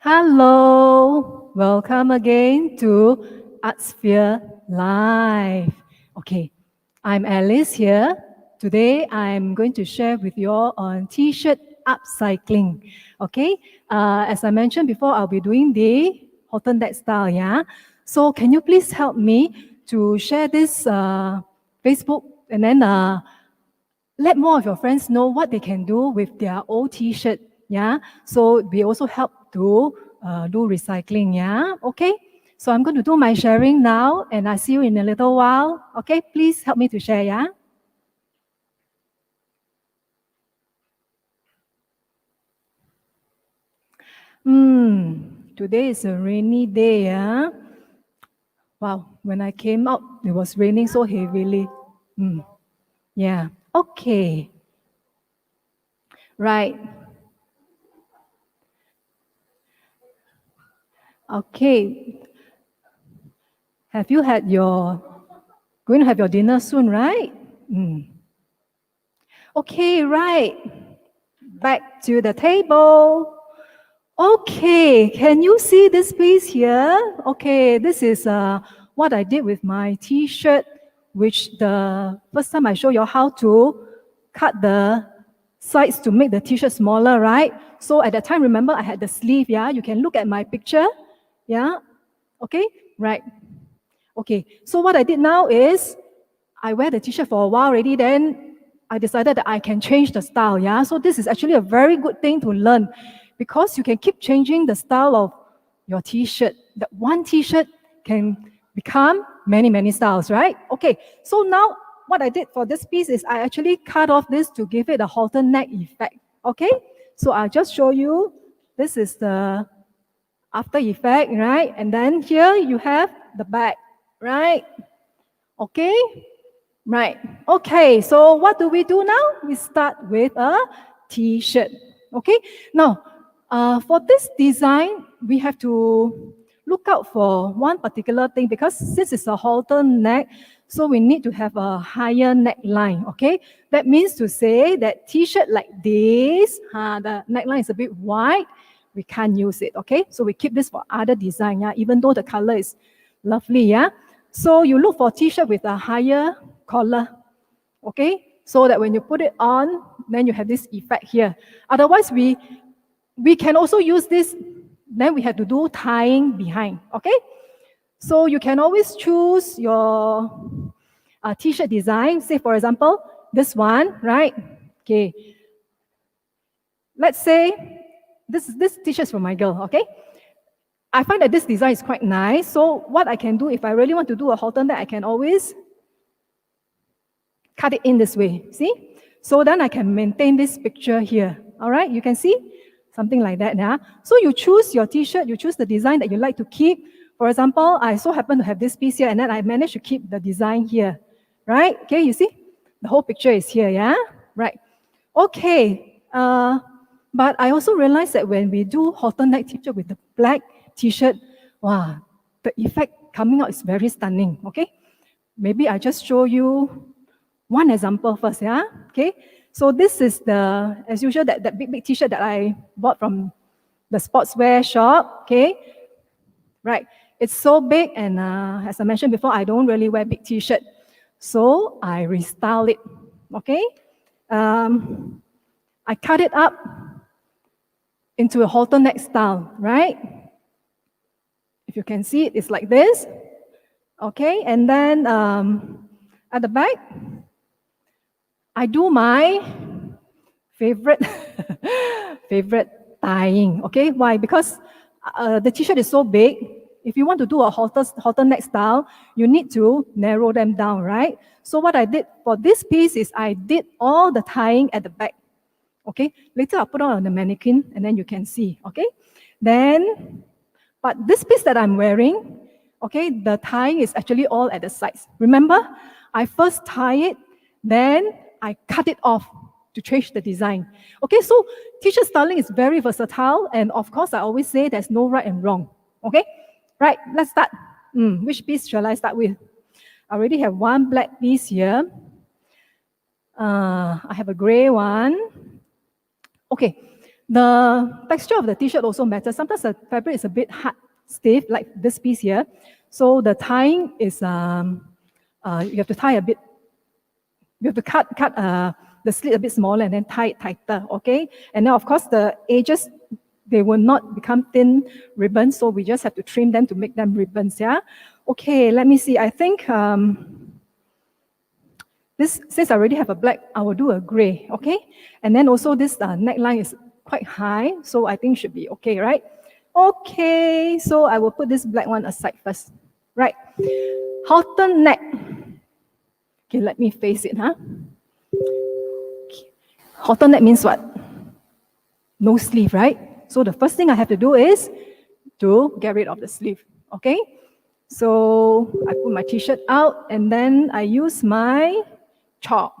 Hello, welcome again to Artsphere Live. Okay, I'm Alice here. Today I'm going to share with you all on t-shirt upcycling. Okay, as I mentioned before, I'll be doing the Horton deck style. Yeah, so can you please help me to share this Facebook and then let more of your friends know what they can do with their old t-shirt. Yeah, so we also help to do recycling. Yeah, okay. So I'm going to do my sharing now, and I see you in a little while. Okay, please help me to share. Yeah. Today is a rainy day. Yeah. Wow, when I came out, it was raining so heavily. Yeah. Okay. Right. Okay. Have you had going to have your dinner soon, right? Okay, right. Back to the table. Okay, can you see this piece here? Okay, this is what I did with my t-shirt, which the first time I show you how to cut the sides to make the t-shirt smaller, right? So at that time, remember I had the sleeve, yeah? You can look at my picture, yeah? Okay, right. Okay, so what I did now is I wear the t-shirt for a while already, then I decided that I can change the style, yeah? So this is actually a very good thing to learn because you can keep changing the style of your t-shirt. That one t-shirt can become many, many styles, right? Okay, so now what I did for this piece is I actually cut off this to give it a halter neck effect, okay? So I'll just show you. This is the after effect, right? And then here you have the back, right? Okay? Right. Okay, so what do we do now? We start with a t-shirt. Okay? Now, for this design, we have to look out for one particular thing because this is a halter neck, so we need to have a higher neckline. Okay? That means to say that t-shirt like this, the neckline is a bit wide, we can't use it. Okay? So we keep this for other design, yeah, even though the color is lovely, yeah. So you look for t-shirt with a higher collar, okay? So that when you put it on, then you have this effect here. Otherwise, we can also use this, then we have to do tying behind, okay? So you can always choose your t-shirt design. Say, for example, this one, right? Okay. Let's say this t-shirt is for my girl, okay? I find that this design is quite nice. So what I can do, if I really want to do a halter neck, I can always cut it in this way, see? So then I can maintain this picture here, all right? You can see something like that, yeah? So you choose your t-shirt, you choose the design that you like to keep. For example, I so happen to have this piece here, and then I managed to keep the design here, right? Okay, you see? The whole picture is here, yeah? Right. Okay, but I also realized that when we do halter neck t-shirt with the black t-shirt, wow, the effect coming out is very stunning, okay? Maybe I just show you one example first, yeah? Okay, so this is the, as usual, that big t-shirt that I bought from the sportswear shop, okay? Right, it's so big, and as I mentioned before, I don't really wear big t-shirt. So I restyle it, okay? I cut it up into a halter neck style, right? If you can see it, it's like this. Okay, and then at the back, I do my favorite favorite tying. Okay, why? Because the t-shirt is so big. If you want to do a halter neck style, you need to narrow them down, right? So what I did for this piece is I did all the tying at the back. Okay, later I'll put on the mannequin and then you can see. Okay, then, but this piece that I'm wearing, okay, the tying is actually all at the sides. Remember, I first tie it, then I cut it off to change the design. Okay, so t-shirt styling is very versatile, and of course, I always say there's no right and wrong. Okay, right, let's start. Which piece shall I start with? I already have one black piece here. I have a gray one. Okay, The texture of the t-shirt also matters. Sometimes the fabric is a bit hard, stiff, like this piece here. So the tying is, you have to tie a bit, you have to cut the slit a bit smaller and then tie it tighter, okay? And then of course the edges, they will not become thin ribbons, so we just have to trim them to make them ribbons, yeah? Okay, let me see. I think this, since I already have a black, I will do a gray, okay? And then also this neckline is quite high, so I think should be okay, right? Okay, so I will put this black one aside first, right? Halter neck. Okay, let me face it, huh? Okay. Halter neck means what? No sleeve, right? So the first thing I have to do is to get rid of the sleeve, okay? So I put my t-shirt out and then I use my chalk,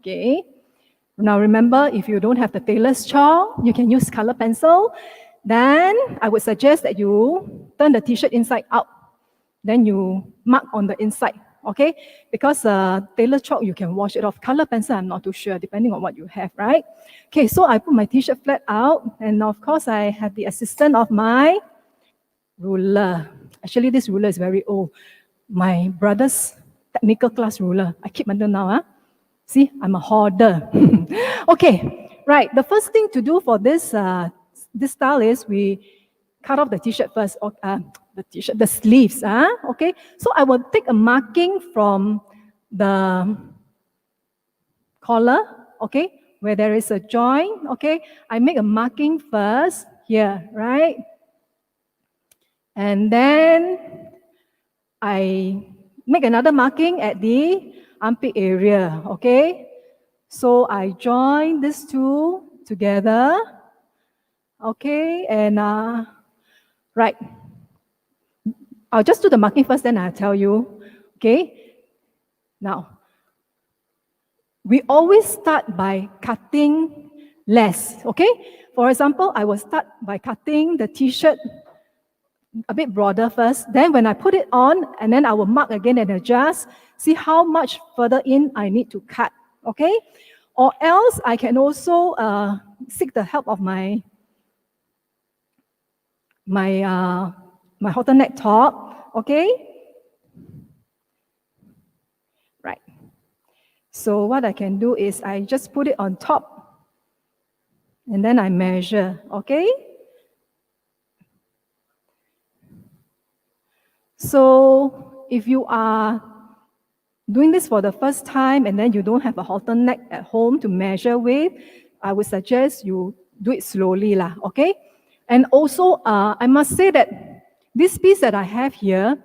okay? Now remember, if you don't have the tailor's chalk, you can use color pencil. Then I would suggest that you turn the t-shirt inside out. Then you mark on the inside, okay? Because tailor chalk, you can wash it off. Color pencil, I'm not too sure, depending on what you have, right? Okay, so I put my t-shirt flat out, and of course I have the assistance of my ruler. Actually, this ruler is very old. My brother's technical class ruler. I keep until now, huh? See, I'm a hoarder. Okay, right. The first thing to do for this this style is we cut off the t-shirt first, or the sleeves. Okay, so I will take a marking from the collar, okay, where there is a joint, okay. I make a marking first here, right? And then I make another marking at the armpit area, okay? So I join these two together, okay? And right, I'll just do the marking first, then I'll tell you, okay? Now, we always start by cutting less, okay? For example, I will start by cutting the t-shirt a bit broader first. Then when I put it on, and then I will mark again and adjust, see how much further in I need to cut, okay? Or else I can also seek the help of my halter neck top, okay? Right. So what I can do is I just put it on top, and then I measure, okay? So if you are doing this for the first time and then you don't have a halter neck at home to measure with, I would suggest you do it slowly, lah, okay? And also, I must say that this piece that I have here,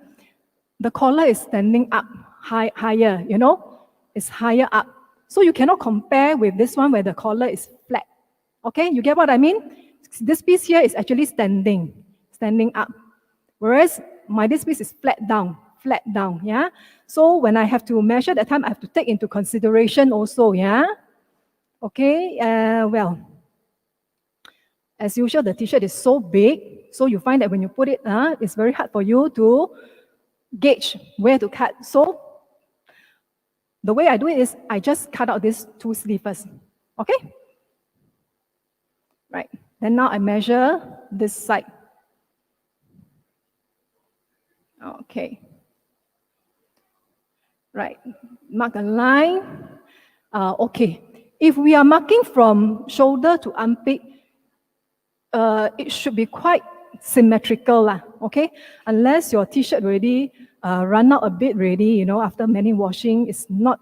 the collar is standing up higher, you know? It's higher up. So you cannot compare with this one where the collar is flat, okay? You get what I mean? This piece here is actually standing up. Whereas this piece is flat down, yeah? So when I have to measure that time, I have to take into consideration also, yeah? Okay, well, as usual, the t-shirt is so big, so you find that when you put it, it's very hard for you to gauge where to cut. So the way I do it is I just cut out these two sleeves first, okay? Right, then now I measure this side. Okay. Right, mark a line. Okay, if we are marking from shoulder to armpit, it should be quite symmetrical, lah, okay? Unless your t-shirt already run out a bit already, you know, after many washing, it's not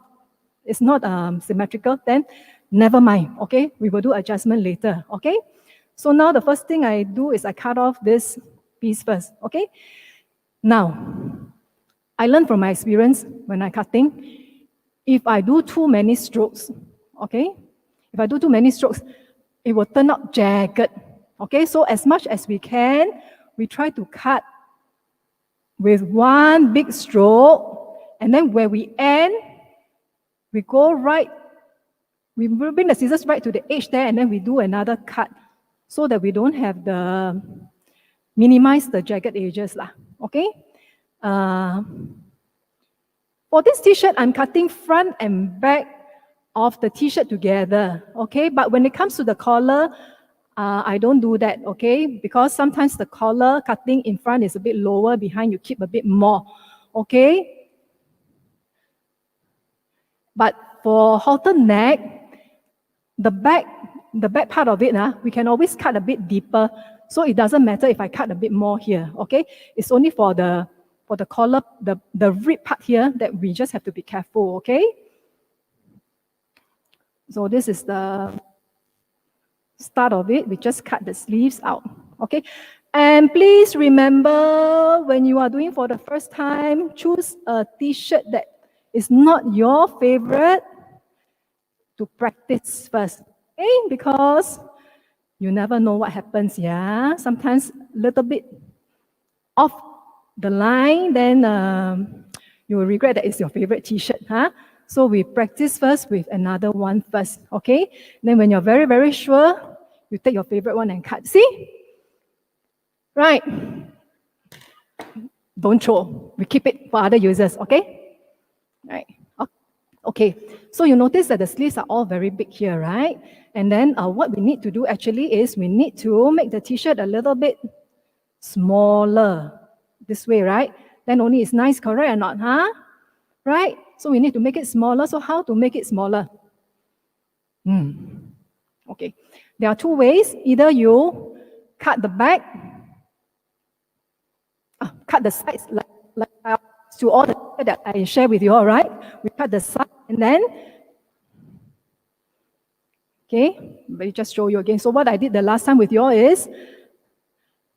symmetrical, then never mind, okay? We will do adjustment later, okay? So now the first thing I do is I cut off this piece first, okay? Now, I learned from my experience when I'm cutting, if I do too many strokes, okay? If I do too many strokes, it will turn out jagged, okay? So as much as we can, we try to cut with one big stroke, and then where we end, we go right, we bring the scissors right to the edge there, and then we do another cut, so that we don't have minimize the jagged edges, lah, okay? For this t-shirt, I'm cutting front and back of the t-shirt together, okay? But when it comes to the collar, I don't do that, okay? Because sometimes the collar cutting in front is a bit lower, behind you keep a bit more, okay? But for halter neck, the back part of it, we can always cut a bit deeper. So it doesn't matter if I cut a bit more here, okay? It's only for the collar, the rib part here that we just have to be careful, okay? So this is the start of it. We just cut the sleeves out, okay? And please remember, when you are doing for the first time, choose a t-shirt that is not your favorite to practice first, okay? Because you never know what happens, yeah? Sometimes a little bit off the line, then you will regret that it's your favorite t-shirt, huh? So we practice first with another one first, okay? Then when you're very, very sure, you take your favorite one and cut. See? Right. Don't throw. We keep it for other users, okay? Right. Okay. So you notice that the sleeves are all very big here, right? And then what we need to do actually is we need to make the t-shirt a little bit smaller. This way, right? Then only it's nice, correct or not, huh? Right? So we need to make it smaller. So how to make it smaller? Okay. There are two ways. Either you cut the back, cut the sides like to all the that I share with you all, right? We cut the side and then, okay, let me just show you again. So what I did the last time with you all is,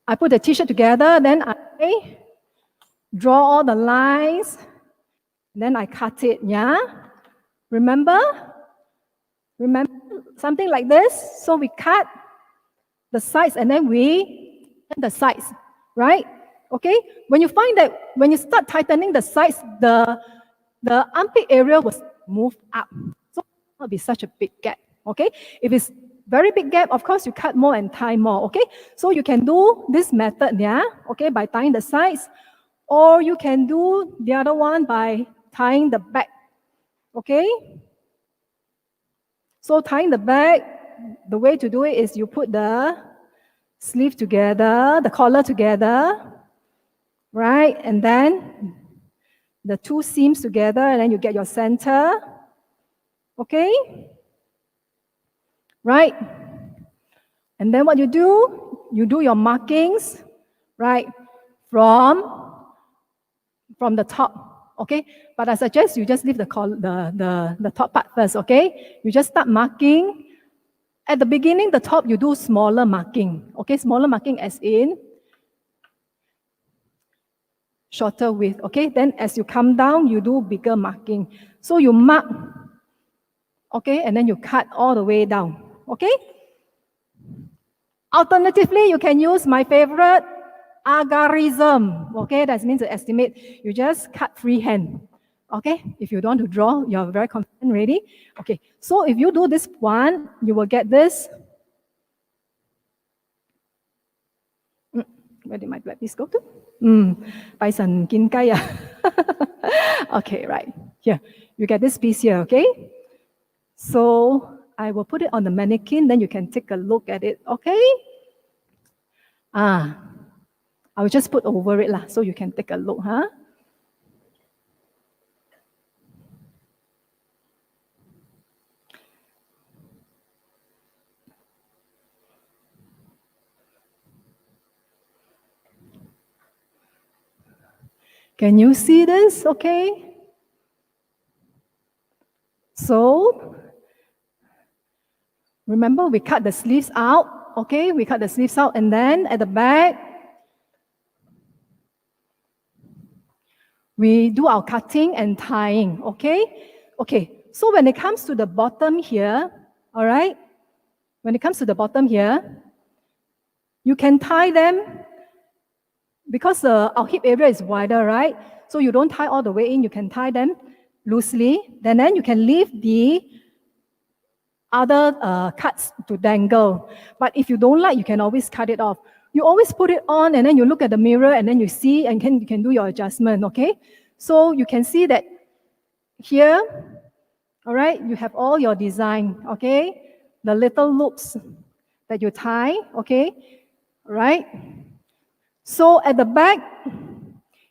I put the t-shirt together, then I draw all the lines, then I cut it, yeah? Remember? Remember something like this? So we cut the sides and then we cut the sides, right? Okay? When you find that when you start tightening the sides, the armpit area will move up. So it will not be such a big gap, okay? If it's very big gap, of course, you cut more and tie more, okay? So you can do this method, yeah? Okay, by tying the sides, or you can do the other one by tying the back, okay? So tying the back, the way to do it is you put the sleeve together, the collar together, right? And then the two seams together, and then you get your center, okay? Right? And then what you do your markings, right, from the top, okay? But I suggest you just leave the top part first, okay? You just start marking. At the beginning, the top, you do smaller marking, okay? Smaller marking as in shorter width, okay? Then as you come down, you do bigger marking. So you mark, okay? And then you cut all the way down, okay? Alternatively, you can use my favorite algorithm, okay? That means to estimate. You just cut freehand, okay? If you don't want to draw, you're very confident, ready? Okay, so if you do this one, you will get this. Where did my black piece go to? Bison ginkai. Okay, right. Here, you get this piece here, okay? So I will put it on the mannequin, then you can take a look at it, okay? I will just put over it so you can take a look, huh? Can you see this, okay? So, remember we cut the sleeves out, okay? We cut the sleeves out, and then at the back, we do our cutting and tying, okay? Okay, so when it comes to the bottom here, all right? When it comes to the bottom here, you can tie them because our hip area is wider, right? So you don't tie all the way in, you can tie them loosely. Then you can leave the other cuts to dangle. But if you don't like, you can always cut it off. You always put it on and then you look at the mirror and then you see and you can do your adjustment, okay? So you can see that here, all right, you have all your design, okay? The little loops, that you tie, okay? Right? So at the back,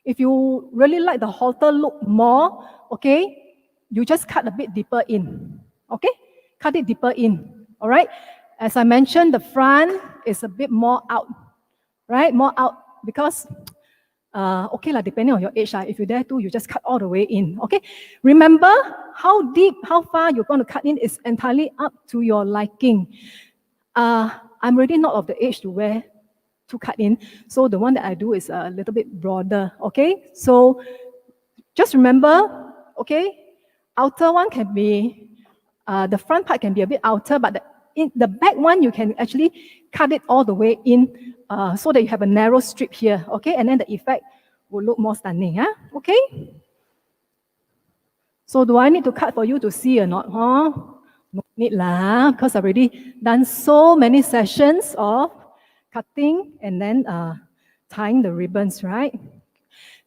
if you really like the halter look more, okay, you just cut a bit deeper in, okay? Cut it deeper in, all right? As I mentioned, the front is a bit more out, right? More out because, okay, depending on your age, if you're there too, you just cut all the way in, okay? Remember, how deep, how far you're going to cut in is entirely up to your liking. I'm really not of the age to cut in, so the one that I do is a little bit broader, okay? So just remember, okay, outer one can be, the front part can be a bit outer, but the back one, you can actually cut it all the way in so that you have a narrow strip here, okay? And then the effect will look more stunning, huh? Okay? So do I need to cut for you to see or not, huh? No need lah, because I've already done so many sessions of cutting and then tying the ribbons, right?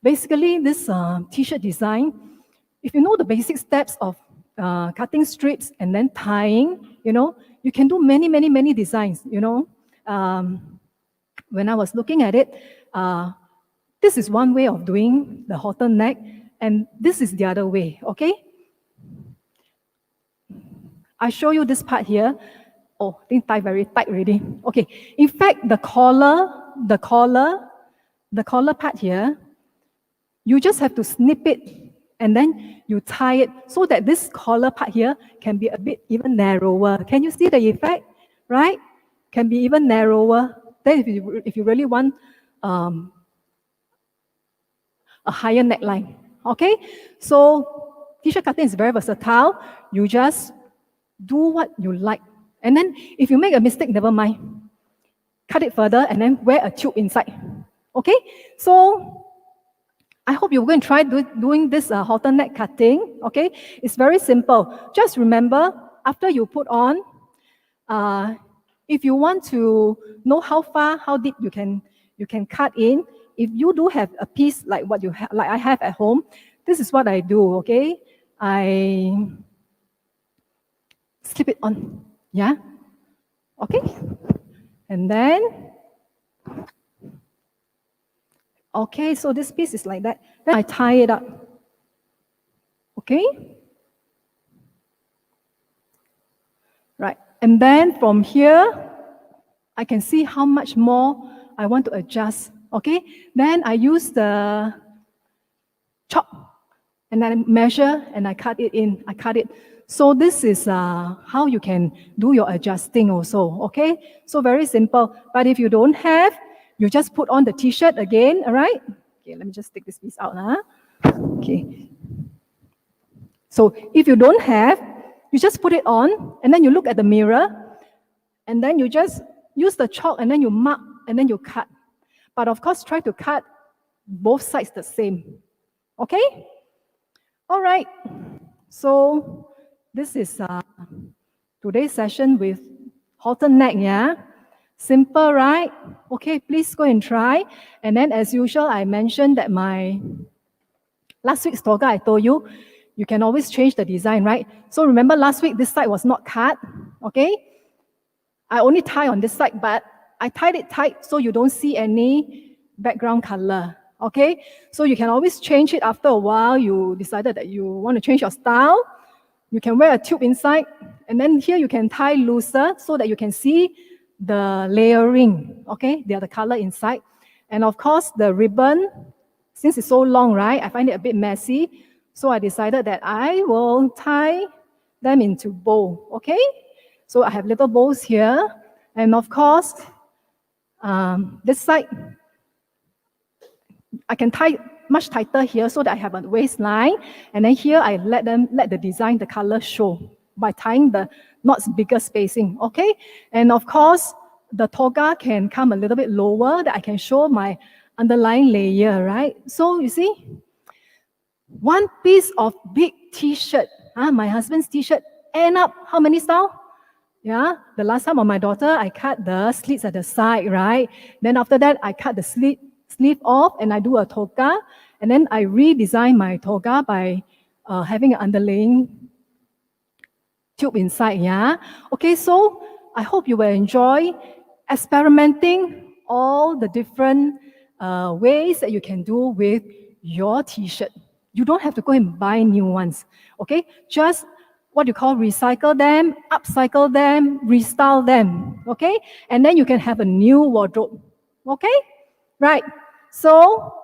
Basically, this t-shirt design, if you know the basic steps of cutting strips and then tying, you can do many, many, many designs, When I was looking at it, this is one way of doing the halter neck, and this is the other way, okay? I show you this part here. Oh, I think tie very tight already. Okay, in fact, the collar part here, you just have to snip it and then you tie it so that this collar part here can be a bit even narrower. Can you see the effect? Right? Can be even narrower. Then if you really want a higher neckline. Okay? So t-shirt cutting is very versatile. You just do what you like. And then if you make a mistake, never mind. Cut it further and then wear a tube inside. Okay? So I hope you're going to try doing this halter neck cutting. Okay? It's very simple. Just remember, after you put on, if you want to know how far, how deep you can cut in, if you do have a piece like what I have at home, this is what I do, okay? I slip it on, yeah? Okay? And then, okay, so this piece is like that. Then I tie it up, okay? Right, and then from here, I can see how much more I want to adjust, okay? Then I use the chalk, and then I measure, and I cut it in, I cut it. So this is how you can do your adjusting also, okay? So very simple. But if you don't have, you just put on the t-shirt again, all right? Okay, let me just take this piece out, huh? Okay. So if you don't have, you just put it on, and then you look at the mirror, and then you just use the chalk, and then you mark, and then you cut. But of course, try to cut both sides the same, okay? All right. So this is today's session with halter neck, yeah? Simple, right? Okay, please go and try. And then as usual, I mentioned that my last week's toga, I told you, you can always change the design, right? So remember last week, this side was not cut, okay? I only tie on this side, but I tied it tight so you don't see any background color, okay? So you can always change it after a while. You decided that you want to change your style. You can wear a tube inside, and then here you can tie looser so that you can see the layering, okay? The other color inside. And of course, the ribbon, since it's so long, right? I find it a bit messy. So I decided that I will tie them into bow, okay? So I have little bows here. And of course, this side, I can tie much tighter here so that I have a waistline. And then here I let the design, the color show by tying the knots bigger spacing, okay? And of course, the toga can come a little bit lower that I can show my underlying layer, right? So you see, one piece of big t-shirt, my husband's t-shirt, end up how many style? Yeah, the last time on my daughter, I cut the slits at the side, right? Then after that, I cut the sleeve off and I do a toga. And then I redesign my toga by having an underlaying tube inside, yeah? Okay, so I hope you will enjoy experimenting all the different ways that you can do with your t-shirt. You don't have to go and buy new ones, okay? Just what you call recycle them, upcycle them, restyle them, okay? And then you can have a new wardrobe, okay? Right, so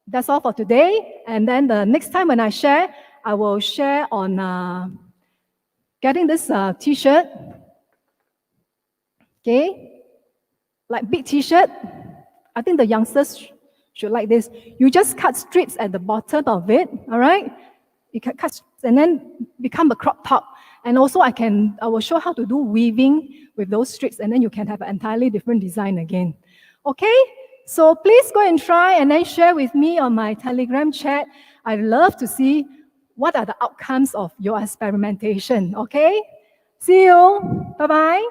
that's all for today. And then the next time when I share, I will share on getting this t-shirt, okay? Like big t-shirt. I think the youngsters should like this. You just cut strips at the bottom of it, all right? You can cut and then become a crop top. And also I will show how to do weaving with those strips, and then you can have an entirely different design again. Okay? So please go and try and then share with me on my Telegram chat. I'd love to see what are the outcomes of your experimentation. Okay? See you. Bye-bye.